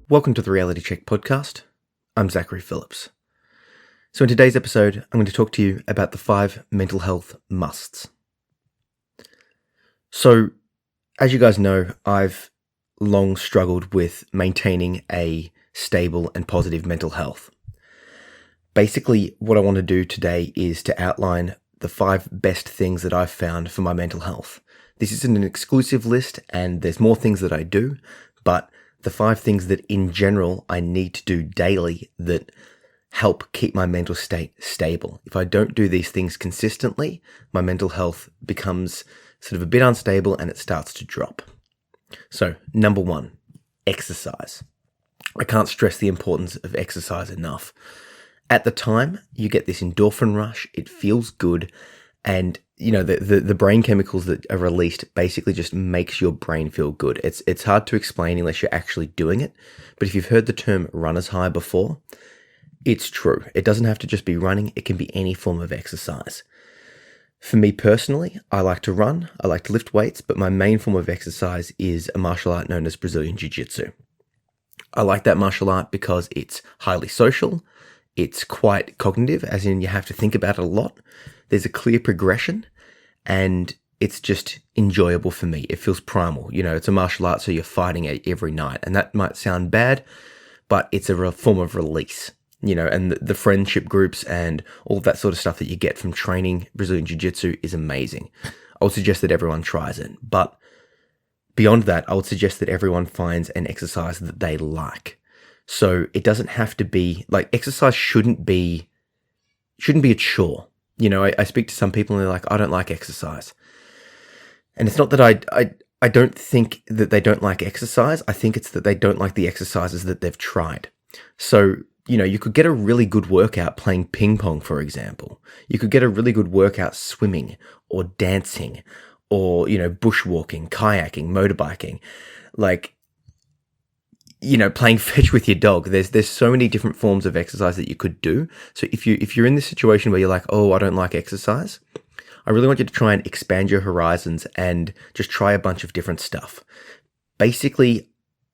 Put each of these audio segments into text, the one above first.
Welcome to the Reality Check podcast. I'm Zachary Phillips. So in today's episode, I'm going to talk to you about the 5 mental health musts. So, as you guys know, I've long struggled with maintaining a stable and positive mental health. Basically, what I want to do today is to outline the 5 best things that I've found for my mental health. This isn't an exclusive list, and there's more things that I do, but the 5 things that in general I need to do daily that help keep my mental state stable. If I don't do these things consistently, my mental health becomes sort of a bit unstable and it starts to drop. So, number 1, exercise. I can't stress the importance of exercise enough. At the time, you get this endorphin rush, it feels good, and the brain chemicals that are released basically just makes your brain feel good. It's hard to explain unless you're actually doing it. But if you've heard the term runner's high before, it's true. It doesn't have to just be running. It can be any form of exercise. For me personally, I like to run. I like to lift weights, but my main form of exercise is a martial art known as Brazilian Jiu-Jitsu. I like that martial art because it's highly social. It's quite cognitive, as in you have to think about it a lot. There's a clear progression, and it's just enjoyable for me. It feels primal. It's a martial art, so you're fighting it every night. And that might sound bad, but it's a form of release. And the friendship groups and all of that sort of stuff that you get from training Brazilian Jiu-Jitsu is amazing. I would suggest that everyone tries it. But beyond that, I would suggest that everyone finds an exercise that they like. So it doesn't have to be, exercise shouldn't be a chore. I speak to some people and they're like, I don't like exercise. And it's not that I don't think that they don't like exercise. I think it's that they don't like the exercises that they've tried. So, you could get a really good workout playing ping pong, for example. You could get a really good workout swimming or dancing or, bushwalking, kayaking, motorbiking, playing fetch with your dog. There's so many different forms of exercise that you could do. So if you're in this situation where you're like, oh, I don't like exercise, I really want you to try and expand your horizons and just try a bunch of different stuff. Basically,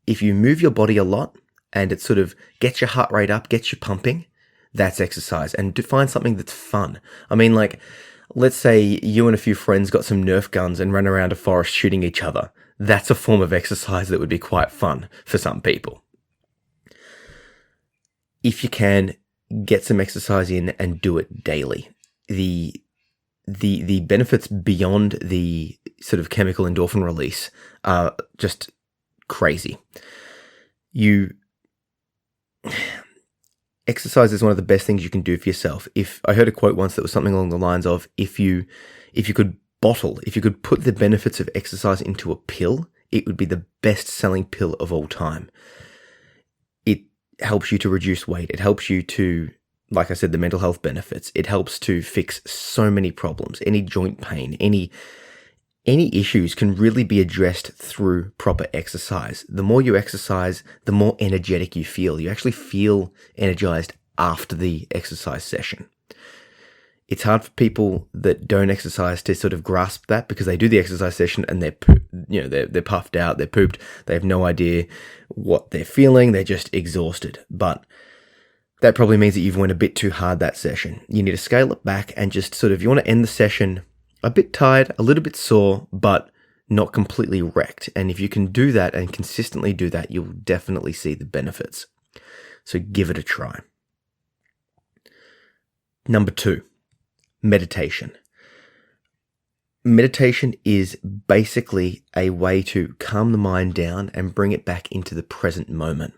if you move your body a lot and it sort of gets your heart rate up, gets you pumping, that's exercise. And to find something that's fun. I mean, let's say you and a few friends got some Nerf guns and ran around a forest shooting each other. That's a form of exercise that would be quite fun for some people. If you can, get some exercise in and do it daily. The benefits beyond the sort of chemical endorphin release are just crazy. Exercise is one of the best things you can do for yourself. If I heard a quote once that was something along the lines of, if you could put the benefits of exercise into a pill, it would be the best-selling pill of all time. It helps you to reduce weight. It helps you to, like I said, the mental health benefits. It helps to fix so many problems. Any joint pain, any issues can really be addressed through proper exercise. The more you exercise, the more energetic you feel. You actually feel energized after the exercise session. It's hard for people that don't exercise to sort of grasp that, because they do the exercise session and they're puffed out, they're pooped, they have no idea what they're feeling, they're just exhausted. But that probably means that you've went a bit too hard that session. You need to scale it back and just sort of, you want to end the session a bit tired, a little bit sore, but not completely wrecked. And if you can do that and consistently do that, you'll definitely see the benefits. So give it a try. Number 2. Meditation. Meditation is basically a way to calm the mind down and bring it back into the present moment.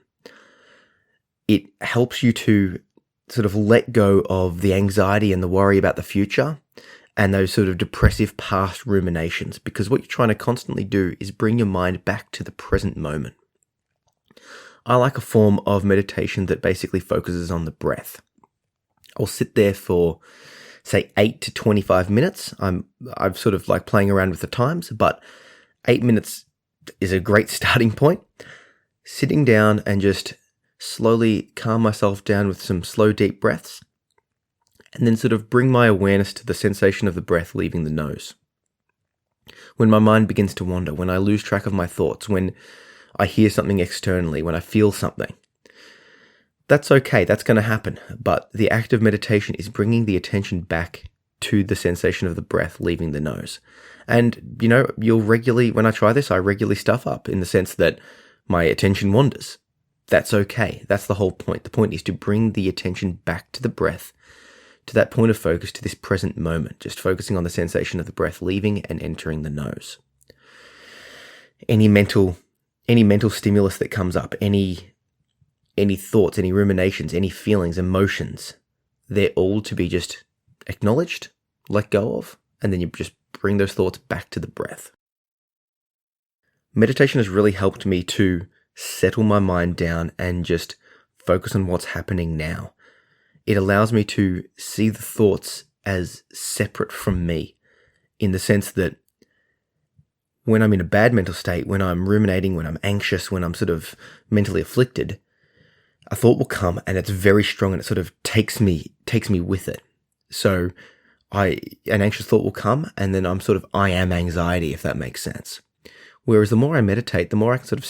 It helps you to sort of let go of the anxiety and the worry about the future and those sort of depressive past ruminations, because what you're trying to constantly do is bring your mind back to the present moment. I like a form of meditation that basically focuses on the breath. I'll sit there for, say, 8 to 25 minutes. I've sort of like playing around with the times, but 8 minutes is a great starting point. Sitting down and just slowly calm myself down with some slow, deep breaths, and then sort of bring my awareness to the sensation of the breath leaving the nose. When my mind begins to wander, when I lose track of my thoughts, when I hear something externally, when I feel something. That's okay, that's going to happen. But the act of meditation is bringing the attention back to the sensation of the breath leaving the nose. And, you'll regularly, when I try this, I regularly stuff up in the sense that my attention wanders. That's okay. That's the whole point. The point is to bring the attention back to the breath, to that point of focus, to this present moment, just focusing on the sensation of the breath leaving and entering the nose. Any mental stimulus that comes up, any thoughts, any ruminations, any feelings, emotions, they're all to be just acknowledged, let go of, and then you just bring those thoughts back to the breath. Meditation has really helped me to settle my mind down and just focus on what's happening now. It allows me to see the thoughts as separate from me, in the sense that when I'm in a bad mental state, when I'm ruminating, when I'm anxious, when I'm sort of mentally afflicted, a thought will come and it's very strong and it sort of takes me with it. So an anxious thought will come and then I am anxiety, if that makes sense. Whereas the more I meditate, the more I can sort of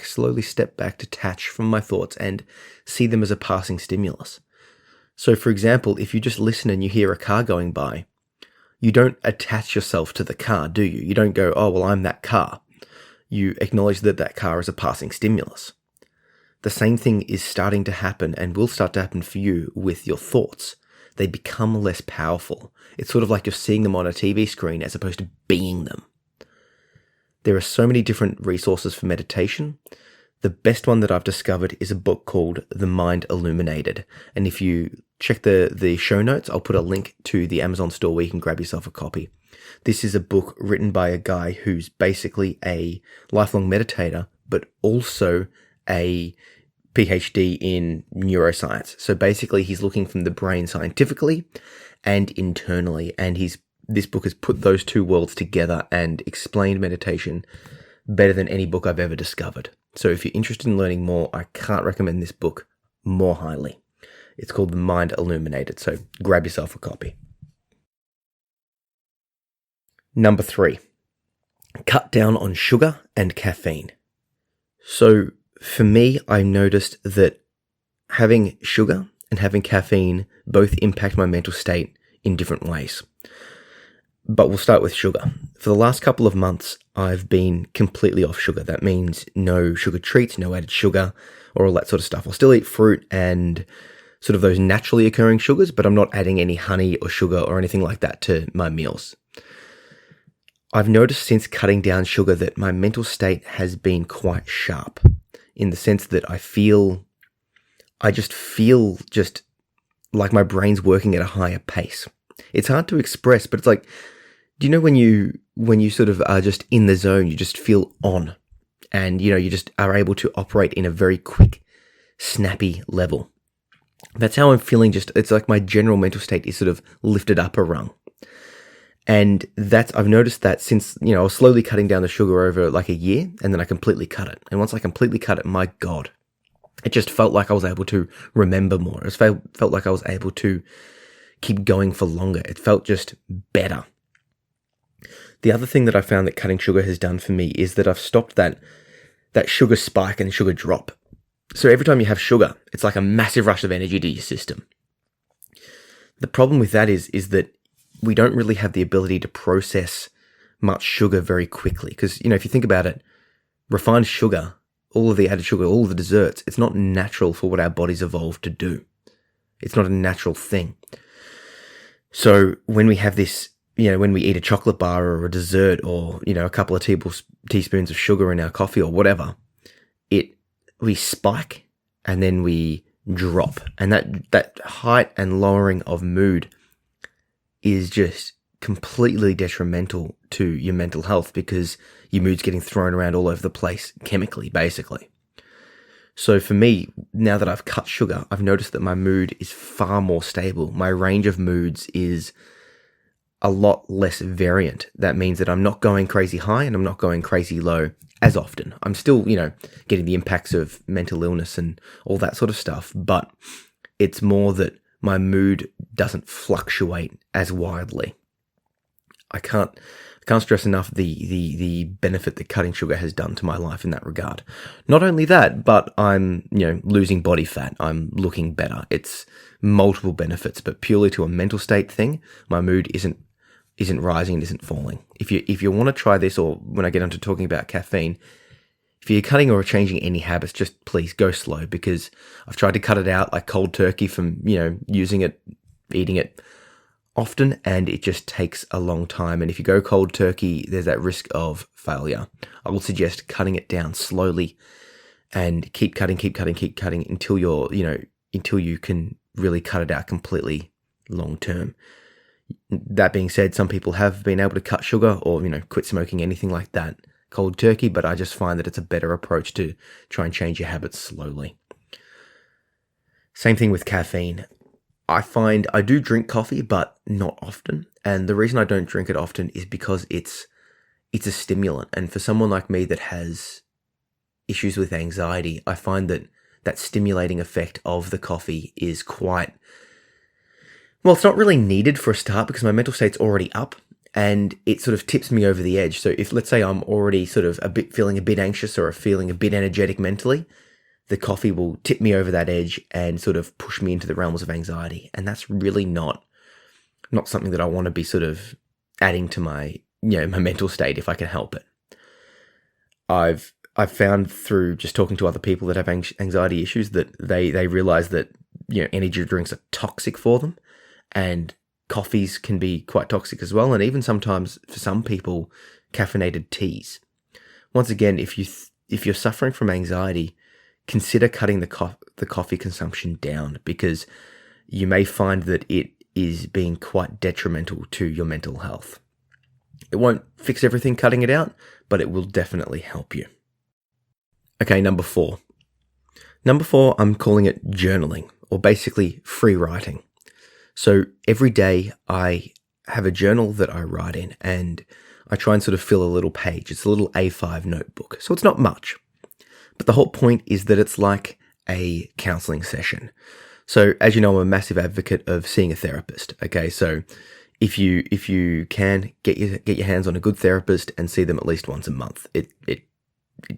slowly step back, detach from my thoughts and see them as a passing stimulus. So for example, if you just listen and you hear a car going by, you don't attach yourself to the car, do you? You don't go, oh, well, I'm that car. You acknowledge that car is a passing stimulus. The same thing is starting to happen and will start to happen for you with your thoughts. They become less powerful. It's sort of like you're seeing them on a TV screen as opposed to being them. There are so many different resources for meditation. The best one that I've discovered is a book called The Mind Illuminated. And if you check the show notes, I'll put a link to the Amazon store where you can grab yourself a copy. This is a book written by a guy who's basically a lifelong meditator, but also a PhD in neuroscience. So basically he's looking from the brain scientifically and internally, and this book has put those two worlds together and explained meditation better than any book I've ever discovered. So if you're interested in learning more, I can't recommend this book more highly. It's called The Mind Illuminated, so grab yourself a copy. Number 3, cut down on sugar and caffeine. So for me, I noticed that having sugar and having caffeine both impact my mental state in different ways. But we'll start with sugar. For the last couple of months, I've been completely off sugar. That means no sugar treats, no added sugar, or all that sort of stuff. I'll still eat fruit and sort of those naturally occurring sugars, but I'm not adding any honey or sugar or anything like that to my meals. I've noticed since cutting down sugar that my mental state has been quite sharp, in the sense that I just feel like my brain's working at a higher pace. It's hard to express, but it's like, do you know when you sort of are just in the zone, you just feel on, and you just are able to operate in a very quick, snappy level. That's how I'm feeling. It's like my general mental state is sort of lifted up a rung. And I've noticed that since, I was slowly cutting down the sugar over like a year, and then I completely cut it. And once I completely cut it, my God, it just felt like I was able to remember more. It felt like I was able to keep going for longer. It felt just better. The other thing that I found that cutting sugar has done for me is that I've stopped that sugar spike and sugar drop. So every time you have sugar, it's like a massive rush of energy to your system. The problem with that is that we don't really have the ability to process much sugar very quickly. Because, if you think about it, refined sugar, all of the added sugar, all of the desserts, it's not natural for what our bodies evolved to do. It's not a natural thing. So when we have this, when we eat a chocolate bar or a dessert or, a couple of teaspoons of sugar in our coffee or whatever, we spike and then we drop. And that height and lowering of mood is just completely detrimental to your mental health, because your mood's getting thrown around all over the place chemically, basically. So for me, now that I've cut sugar, I've noticed that my mood is far more stable. My range of moods is a lot less variant. That means that I'm not going crazy high and I'm not going crazy low as often. I'm still, getting the impacts of mental illness and all that sort of stuff, but it's more that my mood doesn't fluctuate as wildly. I can't Can't stress enough the benefit that cutting sugar has done to my life in that regard. Not only that, but I'm losing body fat. I'm looking better. It's multiple benefits, but purely to a mental state thing, my mood isn't rising and isn't falling. If you want to try this, or when I get onto talking about caffeine, if you're cutting or changing any habits, just please go slow, because I've tried to cut it out like cold turkey from using it, eating it often, and it just takes a long time. And if you go cold turkey, there's that risk of failure. I will suggest cutting it down slowly and keep cutting until until you can really cut it out completely long term. That being said, some people have been able to cut sugar or quit smoking, anything like that, cold turkey, but I just find that it's a better approach to try and change your habits slowly. Same thing with caffeine. I find I do drink coffee, but not often. And the reason I don't drink it often is because it's a stimulant. And for someone like me that has issues with anxiety, I find that stimulating effect of the coffee is quite, well, it's not really needed for a start, because my mental state's already up and it sort of tips me over the edge. So if, let's say, I'm already sort of feeling a bit anxious or feeling a bit energetic mentally, the coffee will tip me over that edge and sort of push me into the realms of anxiety. And that's really not something that I want to be sort of adding to my, my mental state if I can help it. I've found through just talking to other people that have anxiety issues that they realize that, energy drinks are toxic for them, and coffees can be quite toxic as well. And even sometimes for some people, caffeinated teas. Once again, if you're suffering from anxiety, consider cutting the coffee consumption down, because you may find that it is being quite detrimental to your mental health. It won't fix everything cutting it out, but it will definitely help you. Okay, number 4. Number 4, I'm calling it journaling, or basically free writing. So every day I have a journal that I write in, and I try and sort of fill a little page. It's a little A5 notebook, so it's not much. But the whole point is that it's like a counseling session. So as you know, I'm a massive advocate of seeing a therapist. Okay, so if you can get your hands on a good therapist and see them at least once a month, it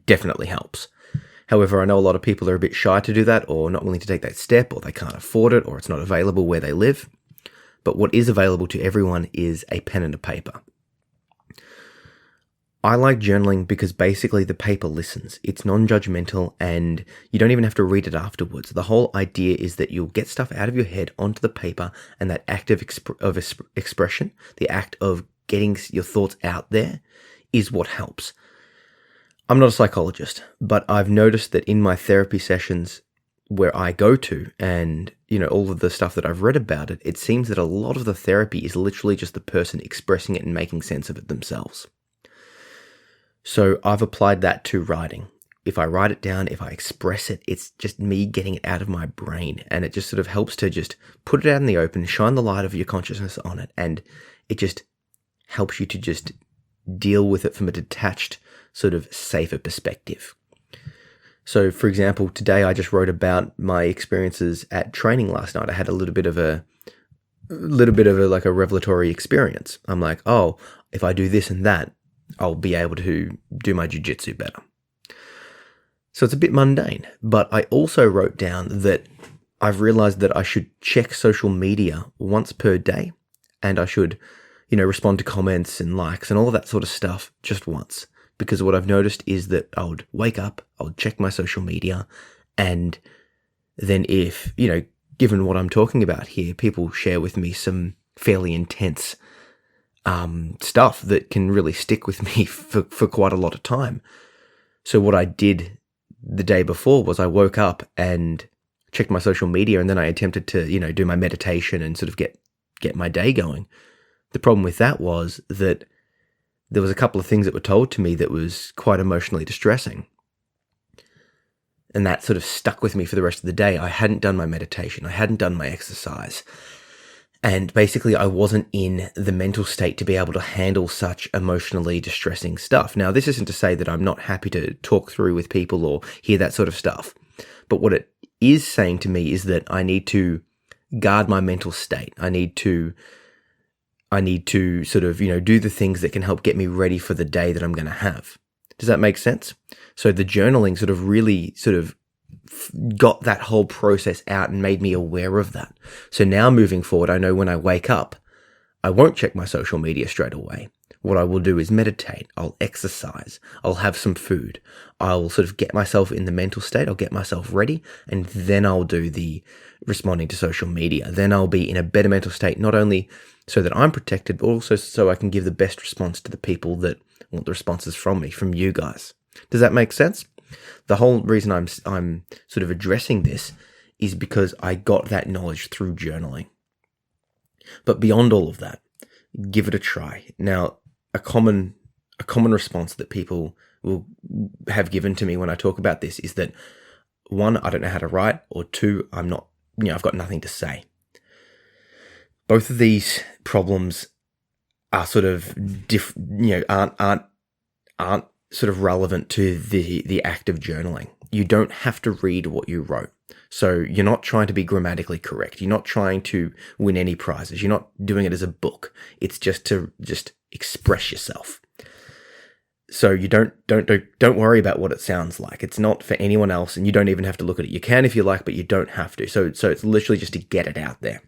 definitely helps. However, I know a lot of people are a bit shy to do that, or not willing to take that step, or they can't afford it, or it's not available where they live. But what is available to everyone is a pen and a paper. I like journaling because basically the paper listens. It's non-judgmental, and you don't even have to read it afterwards. The whole idea is that you'll get stuff out of your head onto the paper, and that act of expression, the act of getting your thoughts out there, is what helps. I'm not a psychologist, but I've noticed that in my therapy sessions where I go to, and all of the stuff that I've read about it, it seems that a lot of the therapy is literally just the person expressing it and making sense of it themselves. So I've applied that to writing. If I write it down, if I express it, it's just me getting it out of my brain, and it just sort of helps to just put it out in the open, shine the light of your consciousness on it, and it just helps you to just deal with it from a detached, sort of safer perspective. So, for example, today I just wrote about my experiences at training last night. I had a little bit of a like a revelatory experience. I'm like, oh, if I do this and that, I'll be able to do my jiu-jitsu better. So it's a bit mundane, but I also wrote down that I've realized that I should check social media once per day, and I should, respond to comments and likes and all of that sort of stuff just once. Because what I've noticed is that I would wake up, I would check my social media, and then if, given what I'm talking about here, people share with me some fairly intense stuff that can really stick with me for quite a lot of time. So what I did the day before was I woke up and checked my social media, and then I attempted to, do my meditation and sort of get my day going. The problem with that was that there was a couple of things that were told to me that was quite emotionally distressing. And that sort of stuck with me for the rest of the day. I hadn't done my meditation. I hadn't done my exercise. And basically, I wasn't in the mental state to be able to handle such emotionally distressing stuff. Now, this isn't to say that I'm not happy to talk through with people or hear that sort of stuff. But what it is saying to me is that I need to guard my mental state. I need to I need to sort of, do the things that can help get me ready for the day that I'm going to have. Does that make sense? So the journaling sort of really sort of got that whole process out and made me aware of that. So now moving forward, I know when I wake up, I won't check my social media straight away. What I will do is meditate. I'll exercise. I'll have some food. I'll sort of get myself in the mental state. I'll get myself ready. And then I'll do the responding to social media. Then I'll be in a better mental state, not only so that I'm protected, but also so I can give the best response to the people that want the responses from me, from you guys. Does that make sense? The whole reason I'm sort of addressing this is because I got that knowledge through journaling. But beyond all of that, give it a try. Now, a common response that people will have given to me when I talk about this is that, one, I don't know how to write, or two, I'm not, I've got nothing to say. Both of these problems are sort of aren't sort of relevant to the act of journaling. You don't have to read what you wrote. So you're not trying to be grammatically correct. You're not trying to win any prizes. You're not doing it as a book. It's just to express yourself. So you don't worry about what it sounds like. It's not for anyone else, and you don't even have to look at it. You can if you like, but you don't have to. So it's literally just to get it out there.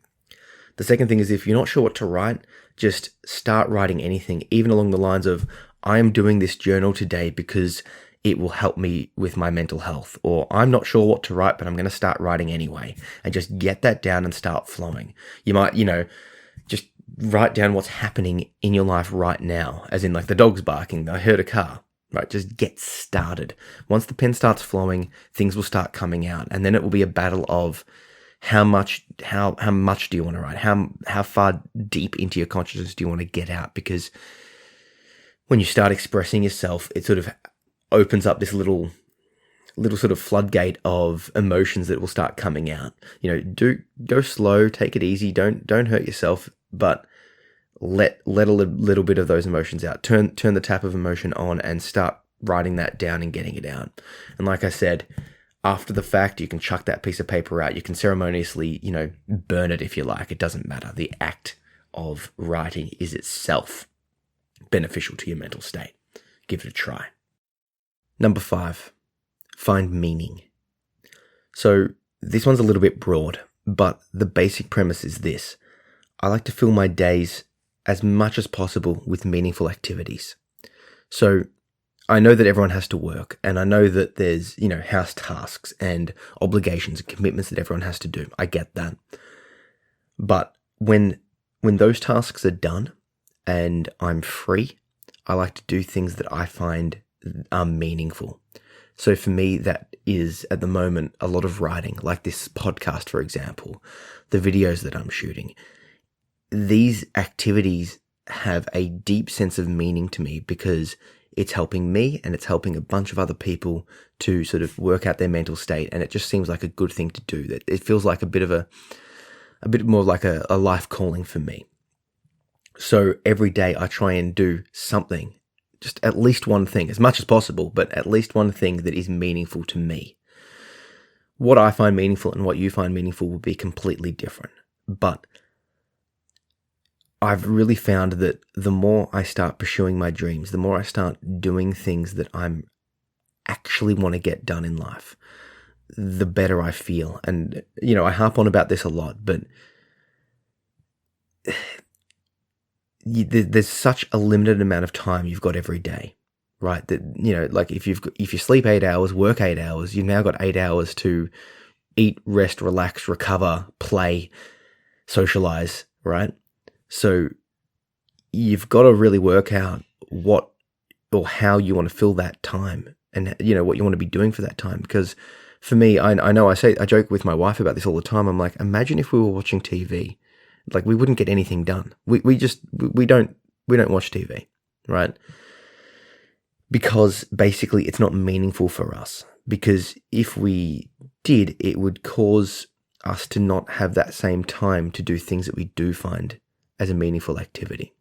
The second thing is, if you're not sure what to write, just start writing anything, even along the lines of, I am doing this journal today because it will help me with my mental health, or I'm not sure what to write, but I'm going to start writing anyway, and just get that down and start flowing. You might, just write down what's happening in your life right now, as in like the dog's barking, I heard a car, right? Just get started. Once the pen starts flowing, things will start coming out, and then it will be a battle of how much do you want to write? How far deep into your consciousness do you want to get out? Because when you start expressing yourself, it sort of opens up this little sort of floodgate of emotions that will start coming out. Go slow, take it easy, don't hurt yourself, but let a little bit of those emotions out. Turn the tap of emotion on and start writing that down and getting it out. And like I said, after the fact, you can chuck that piece of paper out. You can ceremoniously, burn it if you like. It doesn't matter. The act of writing is itself beneficial to your mental state. Give it a try. Number 5, find meaning. So this one's a little bit broad, but the basic premise is this. I like to fill my days as much as possible with meaningful activities. So I know that everyone has to work, and I know that there's, house tasks and obligations and commitments that everyone has to do. I get that. But when those tasks are done and I'm free, I like to do things that I find are meaningful. So for me, that is at the moment a lot of writing, like this podcast, for example, the videos that I'm shooting. These activities have a deep sense of meaning to me because it's helping me and it's helping a bunch of other people to sort of work out their mental state. And it just seems like a good thing to do. That it feels like a bit more like a life calling for me. So every day I try and do something, just at least one thing, as much as possible, but at least one thing that is meaningful to me. What I find meaningful and what you find meaningful will be completely different. But I've really found that the more I start pursuing my dreams, the more I start doing things that I'm actually want to get done in life, the better I feel. And, I harp on about this a lot, but there's such a limited amount of time you've got every day, right? That, like if you sleep 8 hours, work 8 hours, you've now got 8 hours to eat, rest, relax, recover, play, socialize, right? So you've got to really work out what or how you want to fill that time and, what you want to be doing for that time. Because for me, I know I joke with my wife about this all the time. I'm like, imagine if we were watching TV, like we wouldn't get anything done. We don't watch TV, right? Because basically it's not meaningful for us. Because if we did, it would cause us to not have that same time to do things that we do find as a meaningful activity.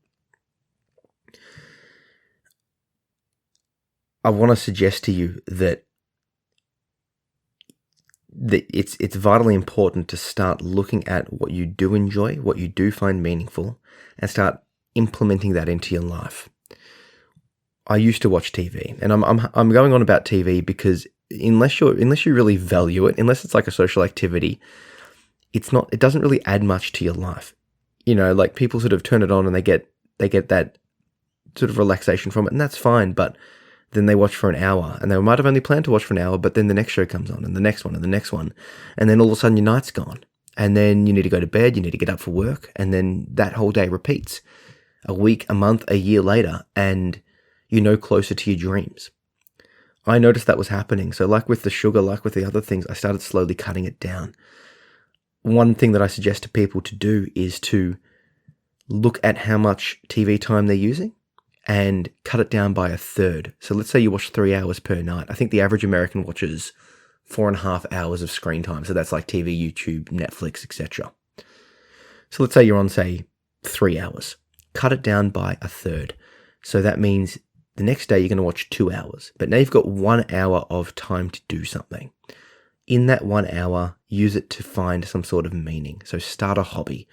I want to suggest to you that it's vitally important to start looking at what you do enjoy, what you do find meaningful, and start implementing that into your life. I used to watch TV, and I'm going on about TV because unless you really value it, unless it's like a social activity, it doesn't really add much to your life. Like people sort of turn it on and they get that sort of relaxation from it, and that's fine, but then they watch for an hour, and they might have only planned to watch for an hour, but then the next show comes on, and the next one, and the next one, and then all of a sudden your night's gone, and then you need to go to bed, you need to get up for work, and then that whole day repeats a week, a month, a year later, and you're no closer to your dreams. I noticed that was happening, so like with the sugar, like with the other things, I started slowly cutting it down. One thing that I suggest to people to do is to look at how much TV time they're using and cut it down by a third. So let's say you watch 3 hours per night. I think the average American watches 4.5 hours of screen time. So that's like TV, YouTube, Netflix, etc. So let's say you're on, say, 3 hours. Cut it down by a third. So that means the next day you're going to watch 2 hours. But now you've got 1 hour of time to do something. In that 1 hour, use it to find some sort of meaning. So start a hobby,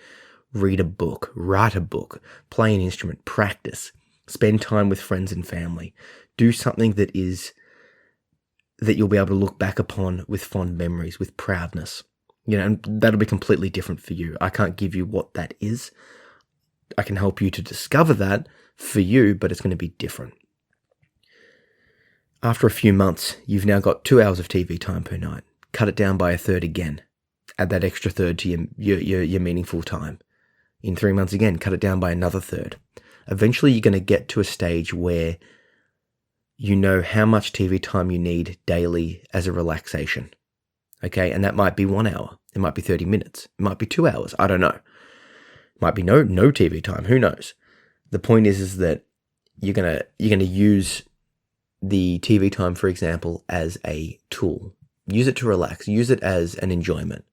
read a book, write a book, play an instrument, practice. Spend time with friends and family. Do something that you'll be able to look back upon with fond memories, with proudness. And that'll be completely different for you. I can't give you what that is. I can help you to discover that for you, but it's going to be different. After a few months, you've now got 2 hours of TV time per night. Cut it down by a third again. Add that extra third to your meaningful time. In 3 months again, cut it down by another third. Eventually, you're going to get to a stage where you know how much TV time you need daily as a relaxation. Okay, and that might be 1 hour. It might be 30 minutes. It might be 2 hours. I don't know. It might be no TV time. Who knows? The point is that you're gonna use the TV time, for example, as a tool. Use it to relax. Use it as an enjoyment,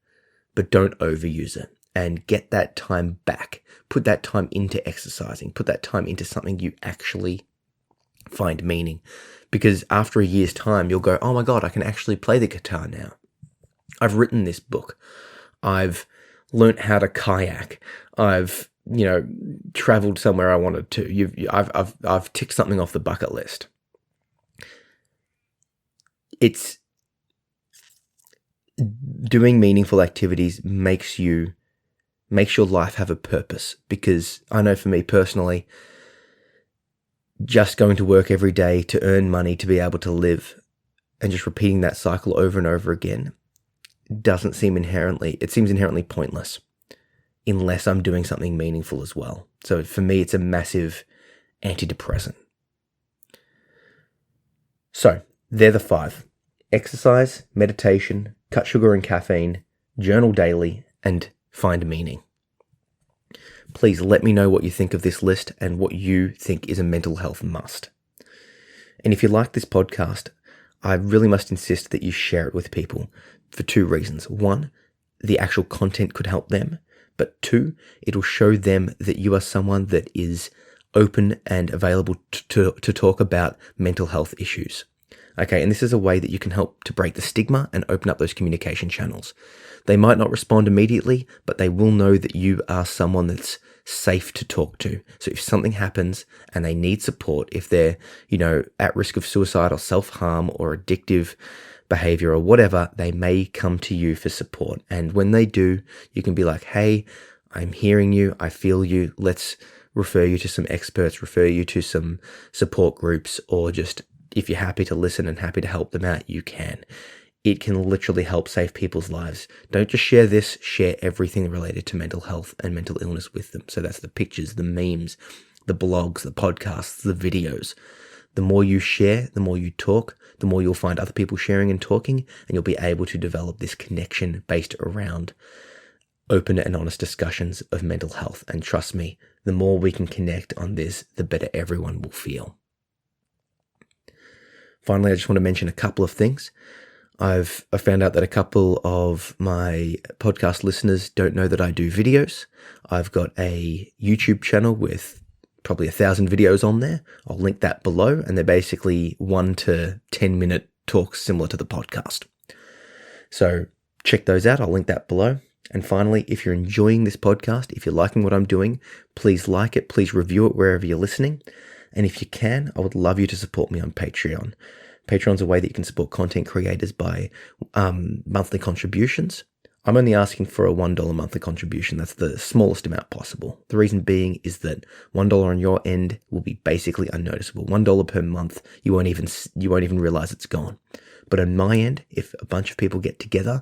but don't overuse it. And get that time back. Put that time into exercising. Put that time into something you actually find meaning. Because after a year's time, you'll go, oh my God, I can actually play the guitar now. I've written this book. I've learnt how to kayak. I've, traveled somewhere I wanted to. I've ticked something off the bucket list. It's doing meaningful activities makes your life have a purpose, because I know for me personally, just going to work every day to earn money to be able to live and just repeating that cycle over and over again seems inherently pointless unless I'm doing something meaningful as well. So for me, it's a massive antidepressant. So they're the 5: exercise, meditation, cut sugar and caffeine, journal daily, and find meaning. Please let me know what you think of this list and what you think is a mental health must. And if you like this podcast, I really must insist that you share it with people for 2 reasons. 1, the actual content could help them, but 2, it'll show them that you are someone that is open and available to talk about mental health issues. Okay, and this is a way that you can help to break the stigma and open up those communication channels. They might not respond immediately, but they will know that you are someone that's safe to talk to. So if something happens and they need support, if they're, at risk of suicide or self-harm or addictive behavior or whatever, they may come to you for support. And when they do, you can be like, hey, I'm hearing you, I feel you, let's refer you to some experts, refer you to some support groups, or just if you're happy to listen and happy to help them out, you can. It can literally help save people's lives. Don't just share this, share everything related to mental health and mental illness with them. So that's the pictures, the memes, the blogs, the podcasts, the videos. The more you share, the more you talk, the more you'll find other people sharing and talking, and you'll be able to develop this connection based around open and honest discussions of mental health. And trust me, the more we can connect on this, the better everyone will feel. Finally, I just want to mention a couple of things. I found out that a couple of my podcast listeners don't know that I do videos. I've got a YouTube channel with probably 1,000 videos on there. I'll link that below, and they're basically 1 to 10 minute talks similar to the podcast. So check those out. I'll link that below. And finally, if you're enjoying this podcast, if you're liking what I'm doing, please like it, please review it wherever you're listening. And if you can, I would love you to support me on Patreon. Patreon's a way that you can support content creators by monthly contributions. I'm only asking for a $1 monthly contribution. That's the smallest amount possible. The reason being is that $1 on your end will be basically unnoticeable. $1 per month, you won't even realize it's gone. But on my end, if a bunch of people get together,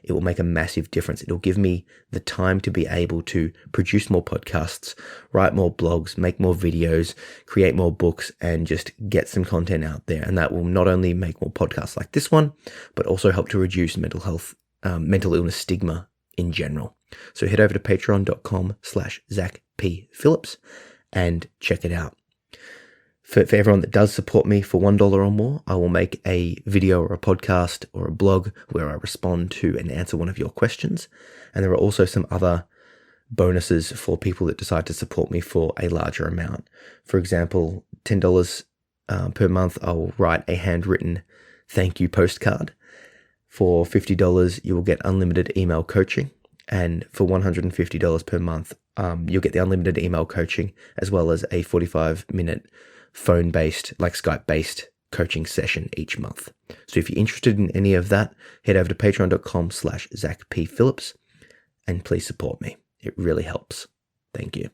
it will make a massive difference. It'll give me the time to be able to produce more podcasts, write more blogs, make more videos, create more books, and just get some content out there. And that will not only make more podcasts like this one, but also help to reduce mental illness stigma in general. So head over to patreon.com/ZachPPhillips and check it out. For everyone that does support me for $1 or more, I will make a video or a podcast or a blog where I respond to and answer one of your questions. And there are also some other bonuses for people that decide to support me for a larger amount. For example, $10 per month, I will write a handwritten thank you postcard. For $50, you will get unlimited email coaching. And for $150 per month, you'll get the unlimited email coaching as well as a 45-minute phone-based, like Skype-based coaching session each month. So if you're interested in any of that, head over to patreon.com/ZachPPhillips and please support me. It really helps. Thank you.